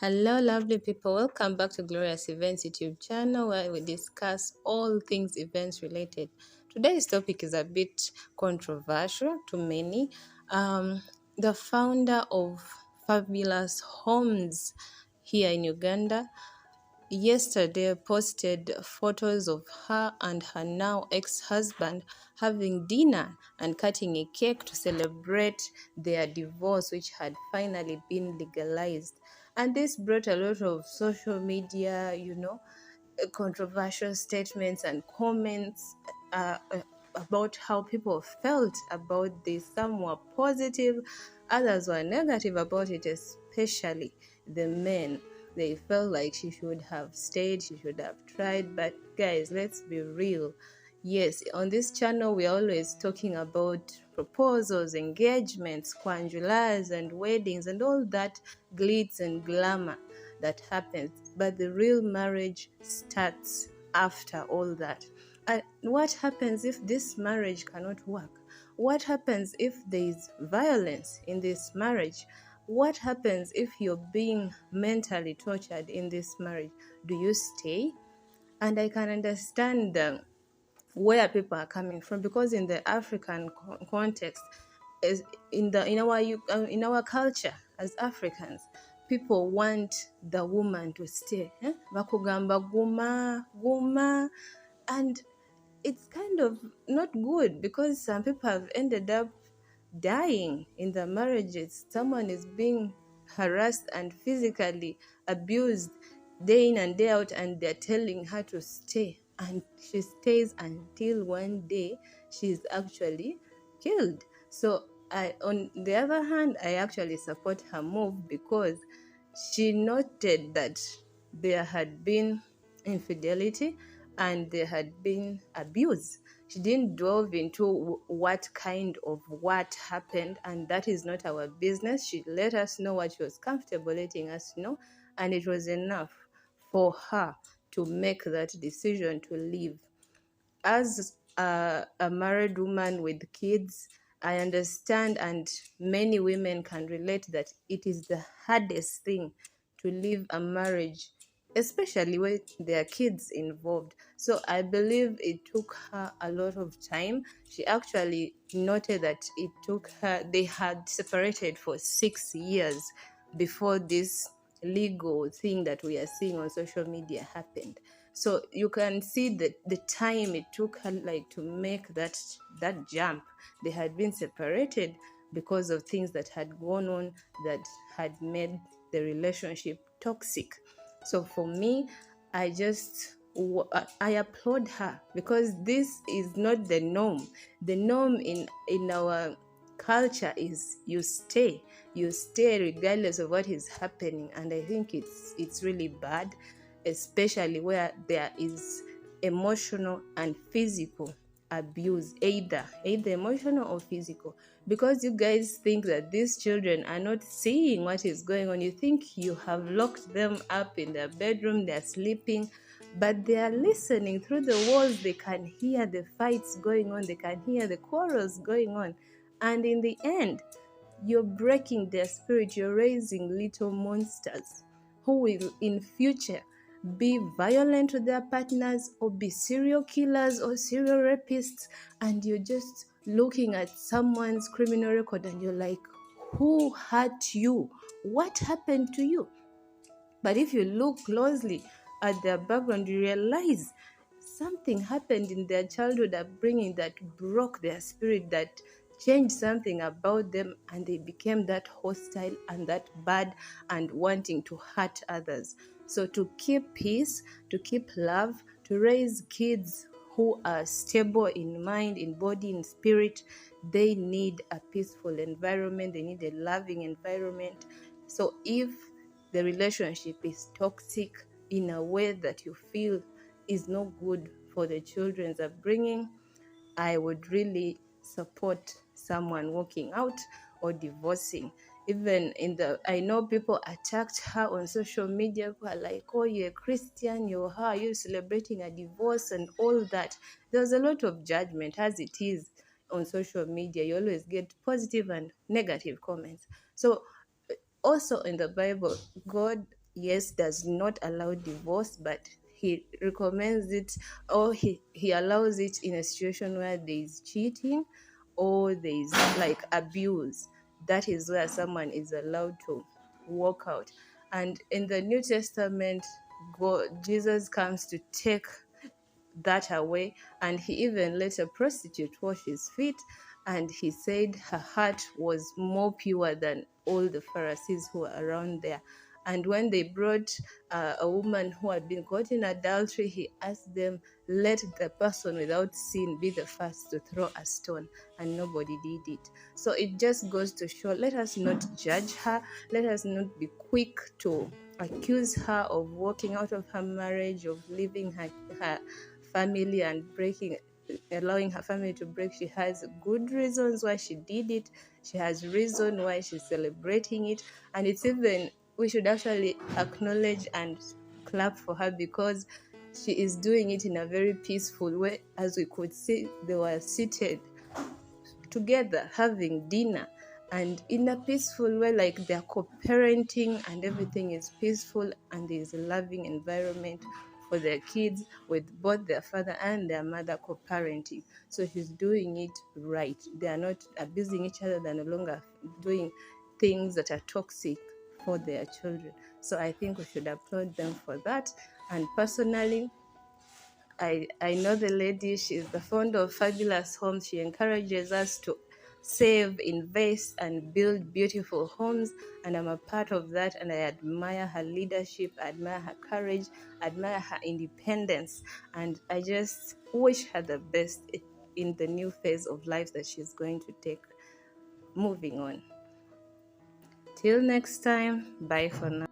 Hello, lovely people. Welcome back to Glorious Events YouTube channel where we discuss all things events related. Today's topic is a bit controversial to many. The founder of Fabulous Homes here in Uganda yesterday posted photos of her and her now ex-husband having dinner and cutting a cake to celebrate their divorce, which had finally been legalized. And this brought a lot of social media, controversial statements and comments about how people felt about this. Some were positive, others were negative about it, especially the men. They felt like she should have stayed, she should have tried. But guys, let's be real. Yes, on this channel, we're always talking about proposals, engagements, kwanjulas, and weddings, and all that glitz and glamour that happens. But the real marriage starts after all that. And what happens if this marriage cannot work? What happens if there is violence in this marriage? What happens if you're being mentally tortured in this marriage? Do you stay? And I can understand where people are coming from, because in the African context, is in our culture as Africans, people want the woman to stay. Bakugamba guma guma, and it's kind of not good because some people have ended up dying in the marriages. Someone is being harassed and physically abused day in and day out, and they're telling her to stay, and she stays until one day she's actually killed. So on the other hand, I actually support her move because she noted that there had been infidelity and there had been abuse. She didn't delve into what happened, and that is not our business. She let us know what she was comfortable letting us know, and it was enough for her to make that decision to leave. As a married woman with kids, I understand, and many women can relate, that it is the hardest thing to leave a marriage, especially when there are kids involved. So I believe it took her a lot of time. She actually noted that it took her, they had separated for 6 years before this legal thing that we are seeing on social media happened. So you can see the time it took her, like, to make that jump. They had been separated because of things that had gone on that had made the relationship toxic. So for me, I applaud her, because this is not the norm. The norm in our culture is you stay regardless of what is happening, and I think it's really bad, especially where there is emotional and physical abuse, either emotional or physical, because you guys think that these children are not seeing what is going on. You think you have locked them up in their bedroom, they're sleeping, but they are listening through the walls. They can hear the fights going on, they can hear the quarrels going on, and in the end, you're breaking their spirit. You're raising little monsters who will in future be violent to their partners, or be serial killers or serial rapists. And you're just looking at someone's criminal record and you're like, who hurt you? What happened to you? But if you look closely at their background, you realize something happened in their childhood upbringing that broke their spirit, that changed something about them, and they became that hostile and that bad and wanting to hurt others. So to keep peace, to keep love, to raise kids who are stable in mind, in body, in spirit, they need a peaceful environment. They need a loving environment. So if the relationship is toxic in a way that you feel is not good for the children's upbringing, I would really support someone walking out or divorcing. Even I know people attacked her on social media, who are like, oh, you're a Christian, you're celebrating a divorce and all that. There's a lot of judgment, as it is on social media. You always get positive and negative comments. So also in the Bible, God yes, does not allow divorce, but he recommends it, or he allows it in a situation where there is cheating or there is like abuse. That is where someone is allowed to walk out. And in the New Testament, Jesus comes to take that away, and he even let a prostitute wash his feet, and he said her heart was more pure than all the Pharisees who were around there. And when they brought a woman who had been caught in adultery, he asked them, let the person without sin be the first to throw a stone, and nobody did it. So it just goes to show, let us not judge her, let us not be quick to accuse her of walking out of her marriage, of leaving her family and allowing her family to break. She has good reasons why she did it. She has reason why she's celebrating it. And it's even, we should actually acknowledge and clap for her, because she is doing it in a very peaceful way. As we could see, they were seated together having dinner, and in a peaceful way, like they're co-parenting and everything is peaceful, and there's a loving environment for their kids, with both their father and their mother co-parenting. So she's doing it right. They are not abusing each other. They're no longer doing things that are toxic for their children. So I think we should applaud them for that. And personally, I know the lady, she's the founder of Fabulous Homes. She encourages us to save, invest, and build beautiful homes. And I'm a part of that. And I admire her leadership, I admire her courage, I admire her independence. And I just wish her the best in the new phase of life that she's going to take moving on. Till next time, bye for now.